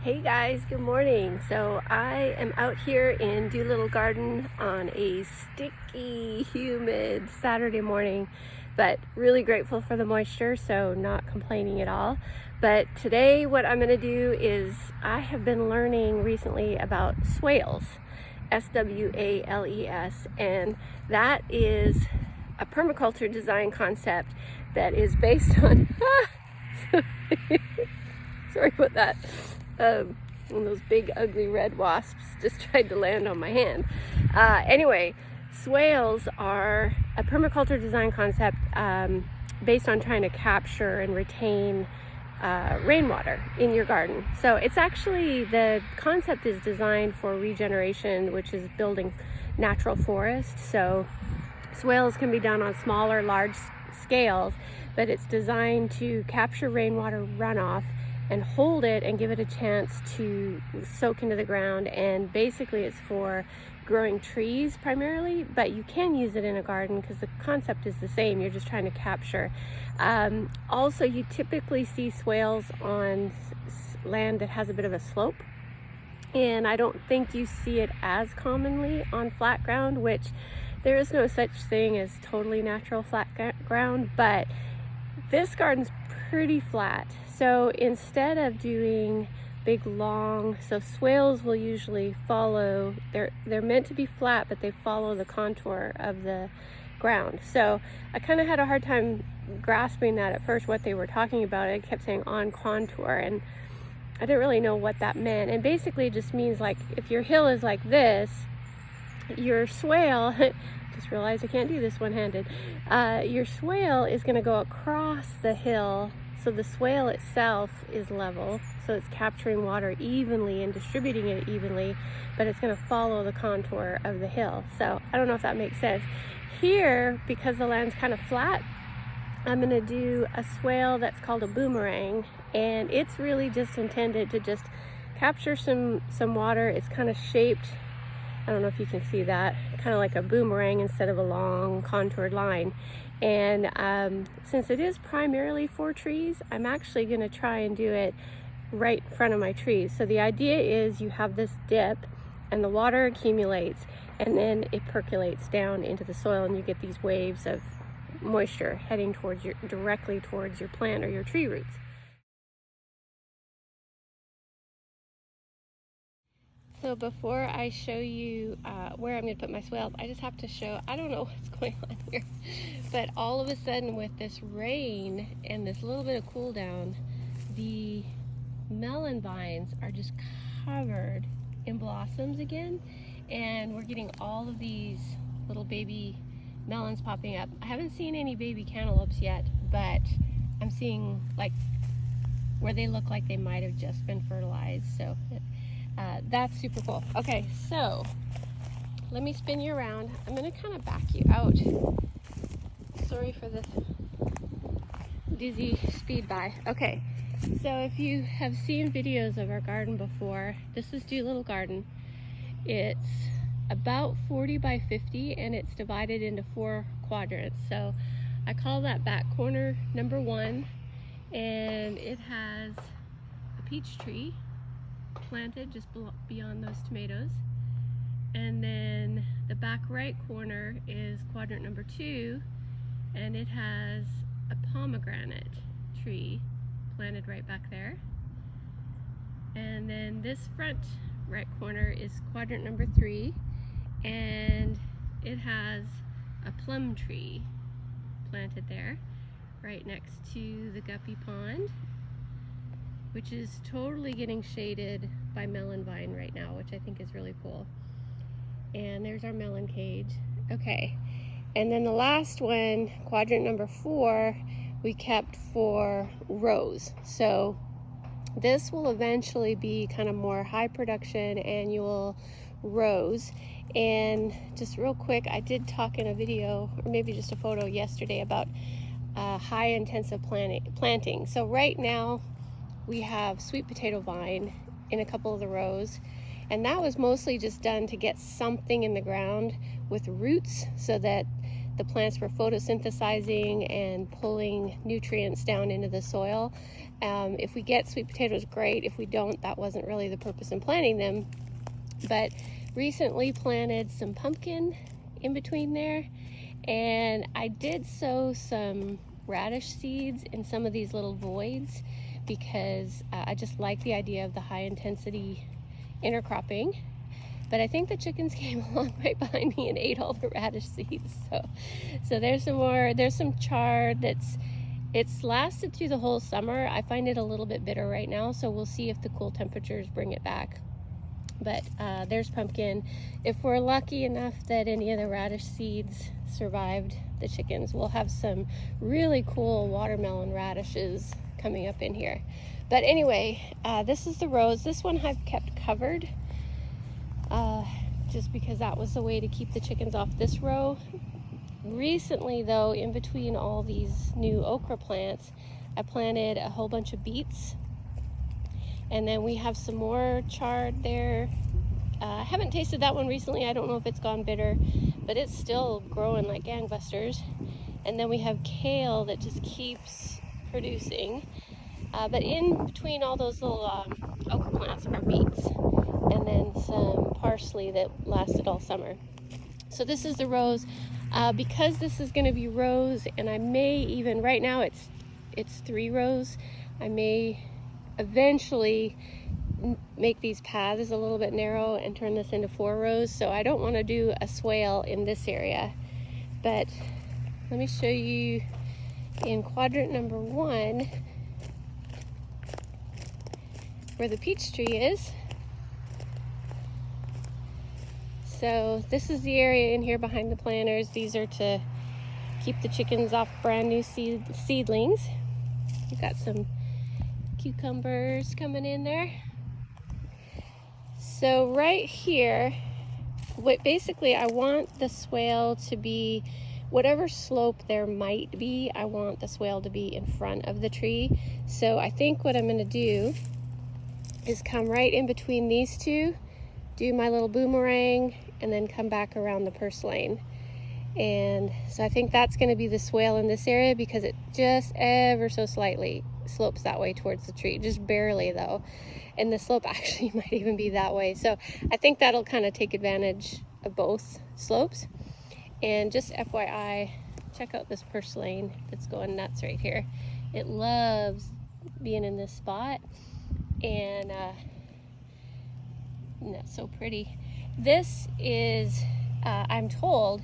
Hey guys, good morning. So I am out here in Doolittle Garden on a sticky, humid Saturday morning, but really grateful for the moisture, so not complaining at all. But today what I'm going to do is I have been learning recently about swales, S-W-A-L-E-S, and that is a permaculture design concept that is based on sorry about that. And those big ugly red wasps just tried to land on my hand. Anyway, swales are a permaculture design concept based on trying to capture and retain rainwater in your garden. So it's actually, the concept is designed for regeneration, which is building natural forests. So swales can be done on smaller, large scales, but it's designed to capture rainwater runoff and hold it and give it a chance to soak into the ground. And basically it's for growing trees primarily, but you can use it in a garden because the concept is the same. You're just trying to capture. Also, you typically see swales on land that has a bit of a slope, and I don't think you see it as commonly on flat ground, which there is no such thing as totally natural flat ground, but this garden's pretty flat. So instead of doing big long, so swales will usually follow, they're meant to be flat, but they follow the contour of the ground. So I kind of had a hard time grasping that at first, what they were talking about. I kept saying on contour, and I didn't really know what that meant. And basically it just means, like, if your hill is like this, your swale just realized I can't do this one-handed. Your swale is going to go across the hill, so the swale itself is level, so it's capturing water evenly and distributing it evenly, but it's going to follow the contour of the hill. So I don't know if that makes sense. Here, because the land's kind of flat, I'm going to do a swale that's called a boomerang, and it's really just intended to just capture some water. It's kind of shaped, I don't know if you can see that, kind of like a boomerang instead of a long contoured line. And since it is primarily for trees, I'm actually going to try and do it right in front of my trees. So the idea is you have this dip and the water accumulates and then it percolates down into the soil, and you get these waves of moisture heading towards directly towards your plant or your tree roots. So before I show you where I'm going to put my swales, I just have to show, I don't know what's going on here, but all of a sudden with this rain and this little bit of cool down, the melon vines are just covered in blossoms again, and we're getting all of these little baby melons popping up. I haven't seen any baby cantaloupes yet, but I'm seeing like where they look like they might have just been fertilized. So that's super cool. Okay, so let me spin you around. I'm going to kind of back you out. Sorry for this dizzy speed by. Okay, so if you have seen videos of our garden before, this is Doolittle Garden. It's about 40 by 50, and it's divided into 4 quadrants. So I call that back corner number 1, and it has a peach tree planted just beyond those tomatoes, and then the back right corner is quadrant number 2, and it has a pomegranate tree planted right back there, and then this front right corner is quadrant number 3, and it has a plum tree planted there right next to the guppy pond, which is totally getting shaded by melon vine right now, which I think is really cool. And there's our melon cage. Okay, and then the last one, quadrant number 4, we kept for rows. So this will eventually be kind of more high production annual rows. And just real quick, I did talk in a video, or maybe just a photo yesterday, about high intensive planting. So right now we have sweet potato vine in a couple of the rows, and that was mostly just done to get something in the ground with roots so that the plants were photosynthesizing and pulling nutrients down into the soil. If we get sweet potatoes, great. If we don't, that wasn't really the purpose in planting them. But recently planted some pumpkin in between there, and I did sow some radish seeds in some of these little voids because I just like the idea of the high intensity intercropping. But I think the chickens came along right behind me and ate all the radish seeds. So there's some more. There's some chard it's lasted through the whole summer. I find it a little bit bitter right now, so we'll see if the cool temperatures bring it back. But there's pumpkin. If we're lucky enough that any of the radish seeds survived the chickens, we'll have some really cool watermelon radishes coming up in here. But anyway, this is the rows. This one I've kept covered just because that was the way to keep the chickens off this row. Recently though, in between all these new okra plants, I planted a whole bunch of beets, and then we have some more chard there. I haven't tasted that one recently. I don't know if it's gone bitter, but it's still growing like gangbusters. And then we have kale that just keeps producing. But in between all those little okra plants are beets, and then some parsley that lasted all summer. So this is the rows. Because this is going to be rows, and I may even, right now it's 3 rows, I may eventually make these paths a little bit narrow and turn this into 4 rows. So I don't want to do a swale in this area, but let me show you in quadrant number 1 where the peach tree is. So this is the area in here behind the planters. These are to keep the chickens off brand new seedlings. We've got some cucumbers coming in there. So right here, basically I want the swale to be, whatever slope there might be, I want the swale to be in front of the tree. So I think what I'm going to do is come right in between these two, do my little boomerang, and then come back around the purslane. And so I think that's going to be the swale in this area because it just ever so slightly slopes that way towards the tree, just barely though. And the slope actually might even be that way. So I think that'll kind of take advantage of both slopes. And just FYI, check out this purslane that's going nuts right here. It loves being in this spot, and that's so pretty. This is, I'm told,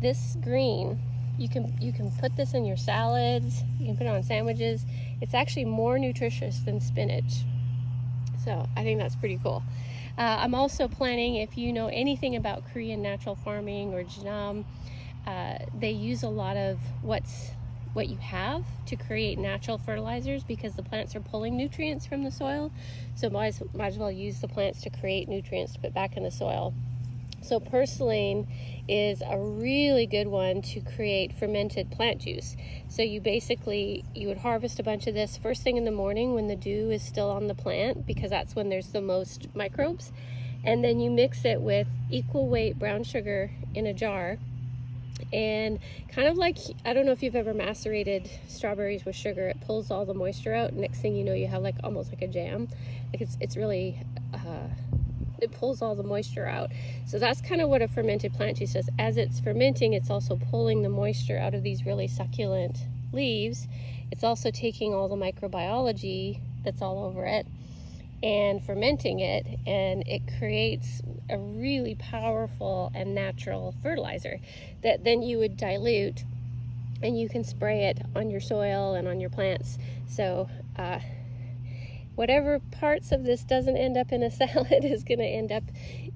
this green, you can put this in your salads, you can put it on sandwiches. It's actually more nutritious than spinach. So I think that's pretty cool. I'm also planning, if you know anything about Korean natural farming or Jadam, they use a lot of what you have to create natural fertilizers because the plants are pulling nutrients from the soil. So might as well use the plants to create nutrients to put back in the soil. So purslane is a really good one to create fermented plant juice. So you would harvest a bunch of this first thing in the morning when the dew is still on the plant, because that's when there's the most microbes. And then you mix it with equal weight brown sugar in a jar. And kind of like, I don't know if you've ever macerated strawberries with sugar, it pulls all the moisture out. Next thing you know, you have like almost like a jam. Like it's really, it pulls all the moisture out. So that's kind of what a fermented plant juice does. As it's fermenting, it's also pulling the moisture out of these really succulent leaves. It's also taking all the microbiology that's all over it and fermenting it, and it creates a really powerful and natural fertilizer that then you would dilute and you can spray it on your soil and on your plants. So whatever parts of this doesn't end up in a salad is going to end up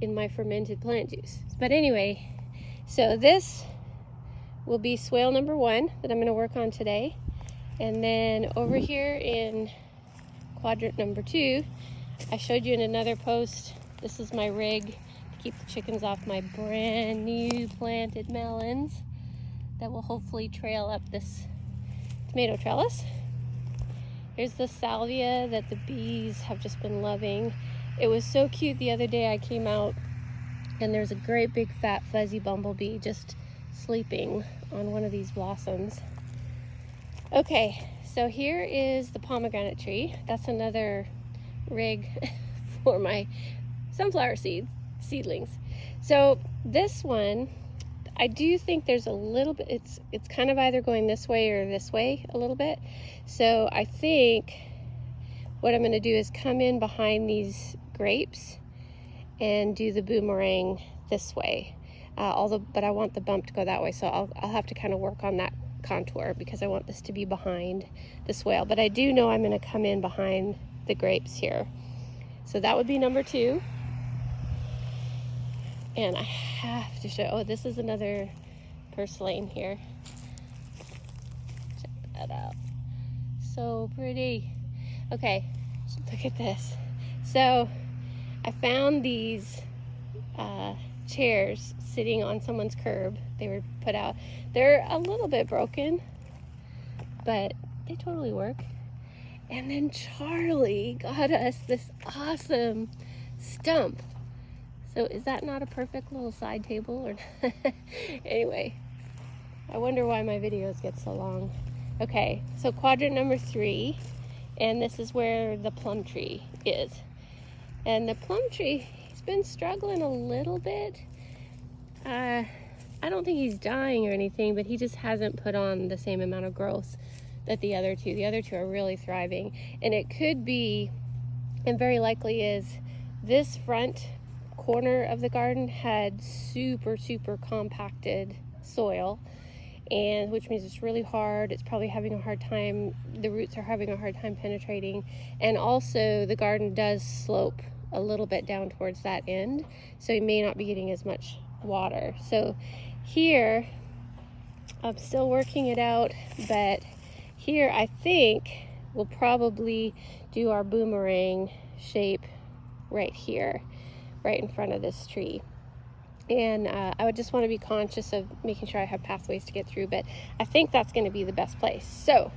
in my fermented plant juice. But anyway, so this will be swale number 1 that I'm going to work on today. And then over here in quadrant number 2, I showed you in another post, this is my rig to keep the chickens off my brand new planted melons that will hopefully trail up this tomato trellis. Here's the salvia that the bees have just been loving. It was so cute the other day. I came out and there's a great big fat fuzzy bumblebee just sleeping on one of these blossoms. Okay, so here is the pomegranate tree. That's another rig for my sunflower seedlings. So this one, I do think there's a little bit, it's kind of either going this way or this way a little bit. So I think what I'm going to do is come in behind these grapes and do the boomerang this way. But I want the bump to go that way, so I'll have to kind of work on that contour because I want this to be behind the swale. But I do know I'm going to come in behind the grapes here. So that would be number 2. And I have to show, oh, this is another purslane here. Check that out. So pretty. Okay, look at this. So I found these chairs sitting on someone's curb. They were put out. They're a little bit broken, but they totally work. And then Charlie got us this awesome stump. So is that not a perfect little side table? Or anyway, I wonder why my videos get so long. Okay, so quadrant number 3, and this is where the plum tree is. And the plum tree, he's been struggling a little bit. I don't think he's dying or anything, but he just hasn't put on the same amount of growth that the other two. The other two are really thriving. And it could be, and very likely is, this front corner of the garden had super compacted soil, and which means it's really hard. It's probably having a hard time, the roots are having a hard time penetrating. And also the garden does slope a little bit down towards that end, so you may not be getting as much water. So here I'm still working it out, but here I think we'll probably do our boomerang shape right here, right in front of this tree. And I would just want to be conscious of making sure I have pathways to get through, but I think that's going to be the best place. So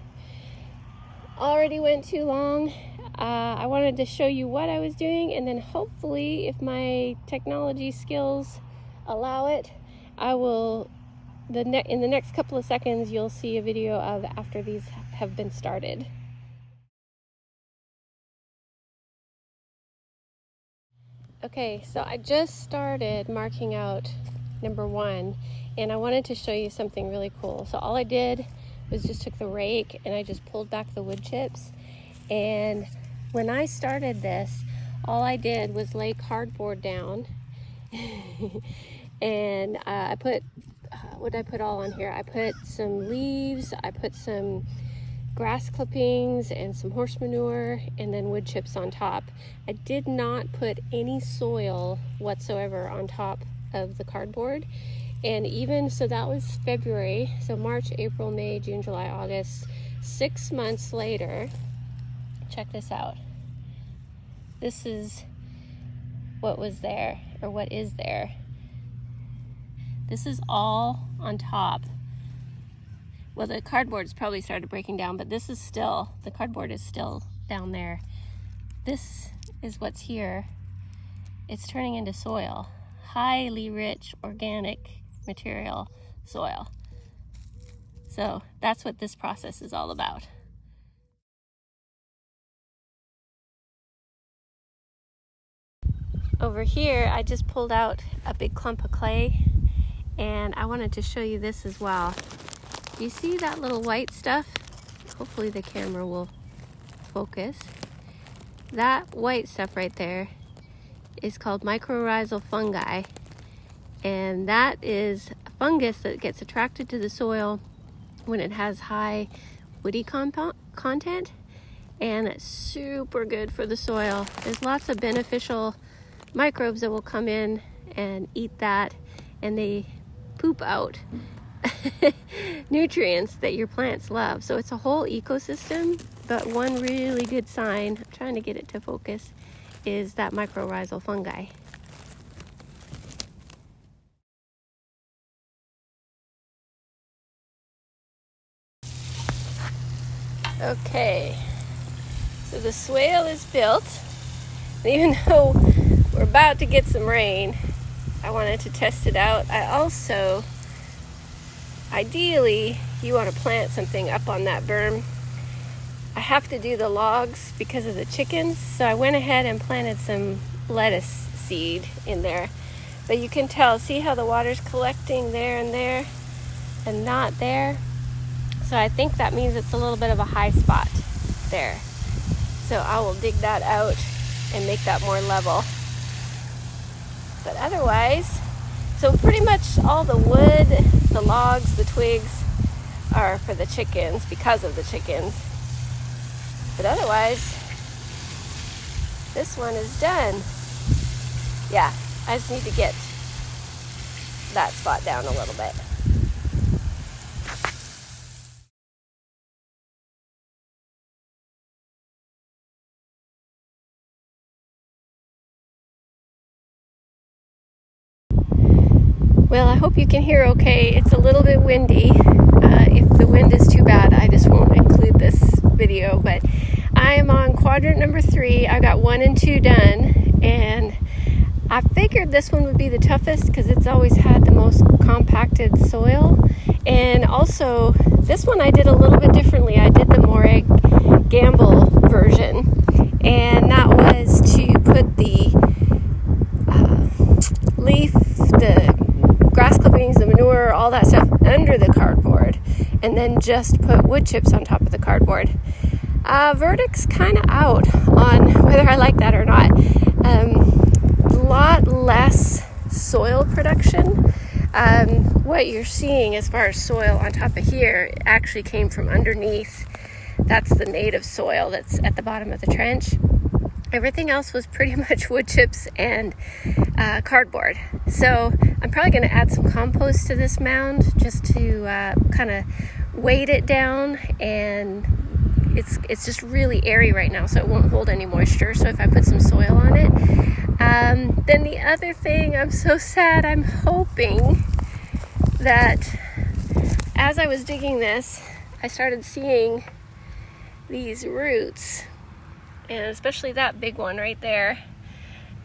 already went too long. I wanted to show you what I was doing, and then hopefully, if my technology skills allow it, I will, in the next couple of seconds, you'll see a video of after these have been started. Okay, so I just started marking out number 1, and I wanted to show you something really cool. So all I did was just took the rake and I just pulled back the wood chips. And when I started this, all I did was lay cardboard down and I put, what did I put all on here? I put some leaves, I put some grass clippings and some horse manure, and then wood chips on top. I did not put any soil whatsoever on top of the cardboard. And even so, that was February. So March, April, May, June, July, August, 6 months later, check this out. This is what was there, or what is there. This is all on top. Well, the cardboard's probably started breaking down, but this is still, the cardboard is still down there. This is what's here. It's turning into soil. Highly rich organic material soil. So that's what this process is all about. Over here, I just pulled out a big clump of clay, and I wanted to show you this as well. You see that little white stuff? Hopefully the camera will focus. That white stuff right there is called mycorrhizal fungi, and that is a fungus that gets attracted to the soil when it has high woody content, and it's super good for the soil. There's lots of beneficial microbes that will come in and eat that, and they poop out nutrients that your plants love. So it's a whole ecosystem, but one really good sign, I'm trying to get it to focus, is that mycorrhizal fungi. Okay, so the swale is built. Even though we're about to get some rain, I wanted to test it out. I also, ideally, if you want to plant something up on that berm, I have to do the logs because of the chickens. So I went ahead and planted some lettuce seed in there. But you can tell, see how the water's collecting there and not there? So I think that means it's a little bit of a high spot there. So I will dig that out and make that more level. But otherwise, so pretty much all the wood, the logs, the twigs are for the chickens because of the chickens. But otherwise, this one is done. Yeah, I just need to get that spot down a little bit. Well, I hope you can hear okay. It's a little bit windy. If the wind is too bad, I just won't include this video. But I am on quadrant number 3. I got 1 and 2 done. And I figured this one would be the toughest because it's always had the most compacted soil. And also, this one I did a little bit differently. I did the Morag Gamble version. And that was to put the leaf, the grass clippings, the manure, all that stuff under the cardboard, and then just put wood chips on top of the cardboard. Verdict's kind of out on whether I like that or not. A lot less soil production. What you're seeing as far as soil on top of here actually came from underneath. That's the native soil that's at the bottom of the trench. Everything else was pretty much wood chips and cardboard. So I'm probably going to add some compost to this mound just to kind of weight it down. And it's just really airy right now, so it won't hold any moisture. So if I put some soil on it. Then the other thing, I'm so sad, I'm hoping that as I was digging this, I started seeing these roots. And especially that big one right there.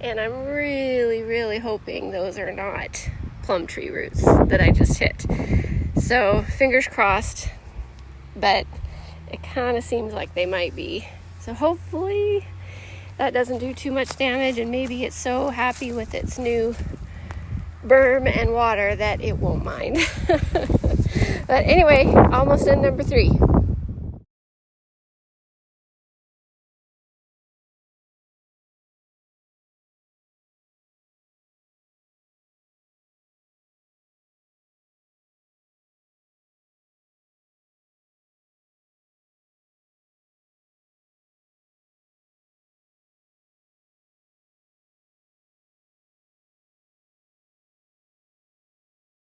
And I'm really, really hoping those are not plum tree roots that I just hit. So fingers crossed, but it kind of seems like they might be. So hopefully that doesn't do too much damage, and maybe it's so happy with its new berm and water that it won't mind. But anyway, almost done number 3.